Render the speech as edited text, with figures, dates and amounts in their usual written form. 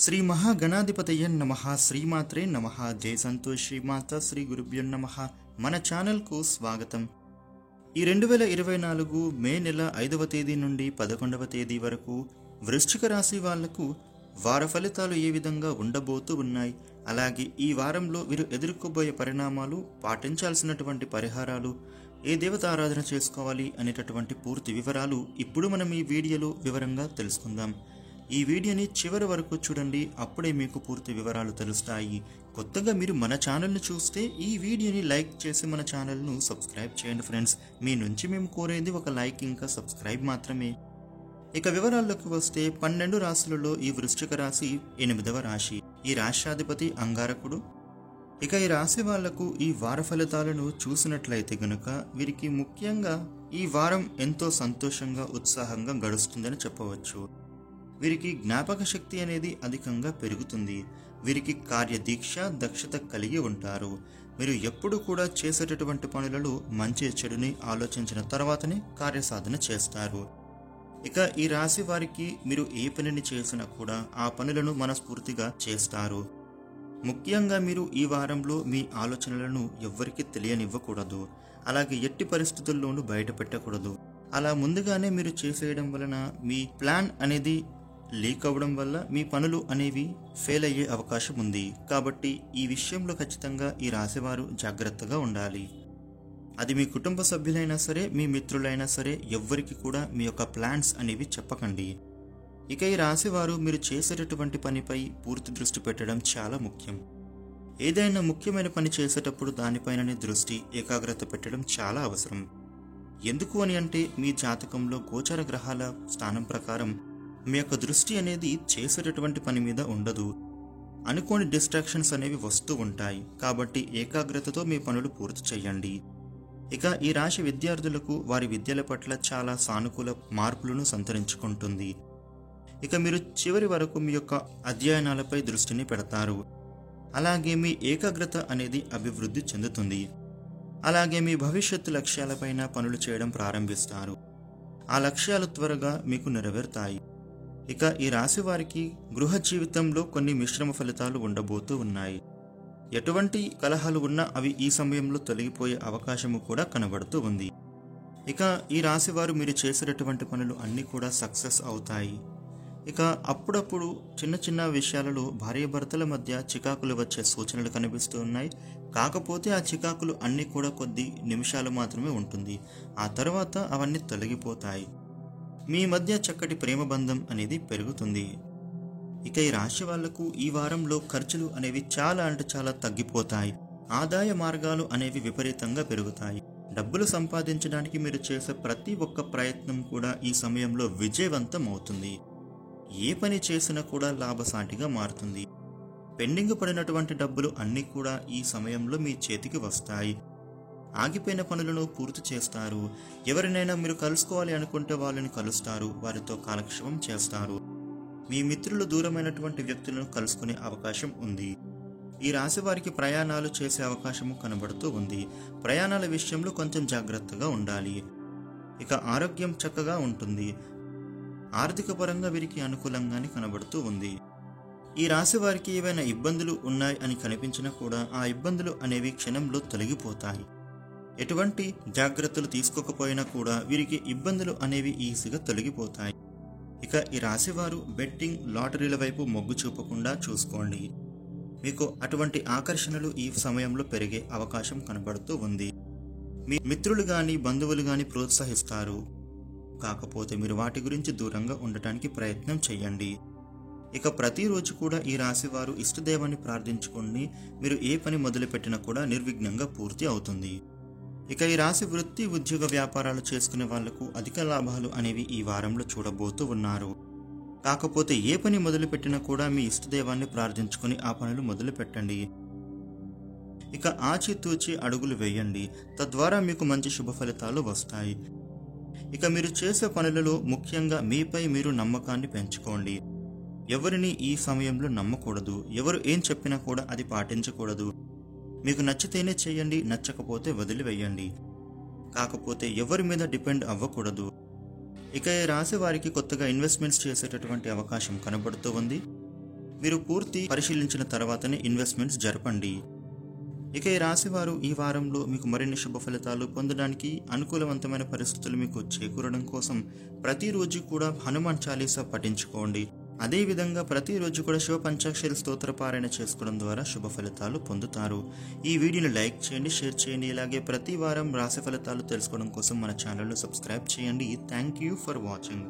శ్రీ మహాగణాధిపతయ నమః శ్రీమాత్రే నమః జై సంతోష్ శ్రీమాత శ్రీ గురుభ్యో నమః. మన ఛానల్కు స్వాగతం. ఈ 2024 మే నెల 5వ తేదీ నుండి 11వ తేదీ వరకు వృశ్చిక రాశి వాళ్లకు వార ఫలితాలు ఏ విధంగా ఉండబోతూ ఉన్నాయి, అలాగే ఈ వారంలో వీరు ఎదుర్కోబోయే పరిణామాలు, పాటించాల్సినటువంటి పరిహారాలు, ఏ దేవత ఆరాధన చేసుకోవాలి అనేటటువంటి పూర్తి వివరాలు ఇప్పుడు మనం ఈ వీడియోలో వివరంగా తెలుసుకుందాం. ఈ వీడియోని చివరి వరకు చూడండి, అప్పుడే మీకు పూర్తి వివరాలు తెలుస్తాయి. కొత్తగా మీరు మన ఛానల్ను చూస్తే ఈ వీడియోని లైక్ చేసి మన ఛానల్ను సబ్స్క్రైబ్ చేయండి ఫ్రెండ్స్. మీ నుంచి మేము కోరేది ఒక లైక్ ఇంకా సబ్స్క్రైబ్ మాత్రమే. ఇక వివరాల్లోకి వస్తే 12 రాశులలో ఈ వృశ్చిక రాశి 8వ రాశి. ఈ రాశ్యాధిపతి అంగారకుడు. ఇక ఈ రాశి వాళ్లకు ఈ వార ఫలితాలను చూసినట్లయితే గనుక వీరికి ముఖ్యంగా ఈ వారం ఎంతో సంతోషంగా ఉత్సాహంగా గడుస్తుందని చెప్పవచ్చు. వీరికి జ్ఞాపక శక్తి అనేది అధికంగా పెరుగుతుంది. వీరికి కార్యదీక్ష, దక్షత కలిగి ఉంటారు. మీరు ఎప్పుడు కూడా చేసేటటువంటి పనులలో మంచి చెడుని ఆలోచించిన తర్వాతనే కార్యసాధన చేస్తారు. ఇక ఈ రాశి వారికి మీరు ఏ పనిని చేసినా కూడా ఆ పనులను మనస్ఫూర్తిగా చేస్తారు. ముఖ్యంగా మీరు ఈ వారంలో మీ ఆలోచనలను ఎవ్వరికీ తెలియనివ్వకూడదు, అలాగే ఎట్టి పరిస్థితుల్లోనూ బయట పెట్టకూడదు. అలా ముందుగానే మీరు చేసేయడం వలన మీ ప్లాన్ అనేది లీక్ అవ్వడం వల్ల మీ పనులు అనేవి ఫెయిల్ అయ్యే అవకాశం ఉంది. కాబట్టి ఈ విషయంలో ఖచ్చితంగా ఈ రాశివారు జాగ్రత్తగా ఉండాలి. అది మీ కుటుంబ సభ్యులైనా సరే, మీ మిత్రులైనా సరే, ఎవ్వరికి కూడా మీ యొక్క ప్లాన్స్ అనేవి చెప్పకండి. ఇక ఈ రాశివారు మీరు చేసేటటువంటి పనిపై పూర్తి దృష్టి పెట్టడం చాలా ముఖ్యం. ఏదైనా ముఖ్యమైన పని చేసేటప్పుడు దానిపైననే దృష్టి, ఏకాగ్రత పెట్టడం చాలా అవసరం. ఎందుకు అని అంటే మీ జాతకంలో గోచర గ్రహాల స్థానం ప్రకారం మీ యొక్క దృష్టి అనేది చేసేటటువంటి పని మీద ఉండదు. అనుకోని డిస్ట్రాక్షన్స్ అనేవి వస్తూ ఉంటాయి. కాబట్టి ఏకాగ్రతతో మీ పనులు పూర్తి చేయండి. ఇక ఈ రాశి విద్యార్థులకు వారి విద్యల పట్ల చాలా సానుకూల మార్పులను సంతరించుకుంటుంది. ఇక మీరు చివరి వరకు మీ యొక్క అధ్యయనాలపై దృష్టిని పెడతారు. అలాగే మీ ఏకాగ్రత అనేది అభివృద్ధి చెందుతుంది. అలాగే మీ భవిష్యత్తు లక్ష్యాలపైన పనులు చేయడం ప్రారంభిస్తారు. ఆ లక్ష్యాలు త్వరగా మీకు నెరవేరుతాయి. ఇక ఈ రాశి వారికి గృహ జీవితంలో కొన్ని మిశ్రమ ఫలితాలు ఉండబోతూ ఉన్నాయి. ఎటువంటి కలహాలు ఉన్నా అవి ఈ సమయంలో తొలగిపోయే అవకాశము కూడా కనబడుతూ ఉంది. ఇక ఈ రాశి వారు మీరు చేసేటటువంటి పనులు అన్నీ కూడా సక్సెస్ అవుతాయి. ఇక అప్పుడప్పుడు చిన్న చిన్న విషయాలలో భార్యాభర్తల మధ్య చికాకులు వచ్చే సూచనలు కనిపిస్తూ ఉన్నాయి. కాకపోతే ఆ చికాకులు అన్నీ కూడా కొద్ది నిమిషాలు మాత్రమే ఉంటుంది. ఆ తర్వాత అవన్నీ తొలగిపోతాయి. మీ మధ్య చక్కటి ప్రేమ బంధం అనేది పెరుగుతుంది. ఇక ఈ రాశి వాళ్లకు ఈ వారంలో ఖర్చులు అనేవి చాలా తగ్గిపోతాయి. ఆదాయ మార్గాలు అనేవి విపరీతంగా పెరుగుతాయి. డబ్బులు సంపాదించడానికి మీరు చేసే ప్రతి ఒక్క ప్రయత్నం కూడా ఈ సమయంలో విజయవంతం అవుతుంది. ఏ పని చేసినా కూడా లాభసాటిగా మారుతుంది. పెండింగ్ పడినటువంటి డబ్బులు అన్నీ కూడా ఈ సమయంలో మీ చేతికి వస్తాయి. ఆగిపోయిన పనులను పూర్తి చేస్తారు. ఎవరినైనా మీరు కలుసుకోవాలి అనుకుంటే వాళ్ళని కలుస్తారు, వారితో కాలక్షేపం చేస్తారు. మీ మిత్రులు దూరమైనటువంటి వ్యక్తులను కలుసుకునే అవకాశం ఉంది. ఈ రాశి వారికి ప్రయాణాలు చేసే అవకాశము కనబడుతూ ఉంది. ప్రయాణాల విషయంలో కొంచెం జాగ్రత్తగా ఉండాలి. ఇక ఆరోగ్యం చక్కగా ఉంటుంది. ఆర్థిక పరంగా వీరికి అనుకూలంగానే కనబడుతూ ఉంది. ఈ రాశి వారికి ఏవైనా ఇబ్బందులు ఉన్నాయి అని కనిపించినా కూడా ఆ ఇబ్బందులు అనేవి క్షణంలో తొలగిపోతాయి. ఎటువంటి జాగ్రత్తలు తీసుకోకపోయినా కూడా వీరికి ఇబ్బందులు అనేవి ఈజీగా తొలగిపోతాయి. ఇక ఈ రాశివారు బెట్టింగ్, లాటరీల వైపు మొగ్గు చూపకుండా చూసుకోండి. మీకు అటువంటి ఆకర్షణలు ఈ సమయంలో పెరిగే అవకాశం కనబడుతూ ఉంది. మీ మిత్రులు గాని, బంధువులు గాని ప్రోత్సహిస్తారు. కాకపోతే మీరు వాటి గురించి దూరంగా ఉండటానికి ప్రయత్నం చేయండి. ఇక ప్రతిరోజు కూడా ఈ రాశివారు ఇష్టదేవాన్ని ప్రార్థించుకొని మీరు ఏ పని మొదలుపెట్టినా కూడా నిర్విఘ్నంగా పూర్తి అవుతుంది. ఇక ఈ రాశి వృత్తి, ఉద్యోగ, వ్యాపారాలు చేసుకునే వాళ్లకు అధిక లాభాలు అనేవి ఈ వారంలో చూడబోతూ ఉన్నారు. కాకపోతే ఏ పని మొదలుపెట్టినా కూడా మీ ఇష్టదేవాన్ని ప్రార్థించుకొని ఆ పనులు మొదలు పెట్టండి. ఇక ఆచితూచి అడుగులు వేయండి. తద్వారా మీకు మంచి శుభ ఫలితాలు వస్తాయి. ఇక మీరు చేసే పనులలో ముఖ్యంగా మీపై మీరు నమ్మకాన్ని పెంచుకోండి. ఎవరిని ఈ సమయంలో నమ్మకూడదు. ఎవరు ఏం చెప్పినా కూడా అది పాటించకూడదు. మీకు నచ్చితేనే చేయండి, నచ్చకపోతే వదిలివేయండి. కాకపోతే ఎవరి మీద డిపెండ్ అవ్వకూడదు. ఇక ఈ రాశి వారికి కొత్తగా ఇన్వెస్ట్మెంట్స్ చేసేటటువంటి అవకాశం కనబడుతూ ఉంది. మీరు పూర్తి పరిశీలించిన తర్వాతనే ఇన్వెస్ట్మెంట్స్ జరపండి. ఇక ఈ రాశివారు ఈ వారంలో మీకు మరిన్ని శుభ ఫలితాలు పొందడానికి, అనుకూలవంతమైన పరిస్థితులు మీకు చేకూరడం కోసం ప్రతిరోజు కూడా హనుమాన్ చాలీసా పఠించుకోండి. అదేవిధంగా ప్రతిరోజు కూడా శివ పంచాక్షరి స్తోత్ర పారాయణ చేసుకోవడం ద్వారా శుభ ఫలితాలు పొందుతారు. ఈ వీడియోని లైక్ చేయండి, షేర్ చేయండి. ఇలాగే ప్రతి వారం రాశి ఫలితాలు తెలుసుకోవడం కోసం మన ఛానల్ను సబ్స్క్రైబ్ చేయండి. Thank you for watching.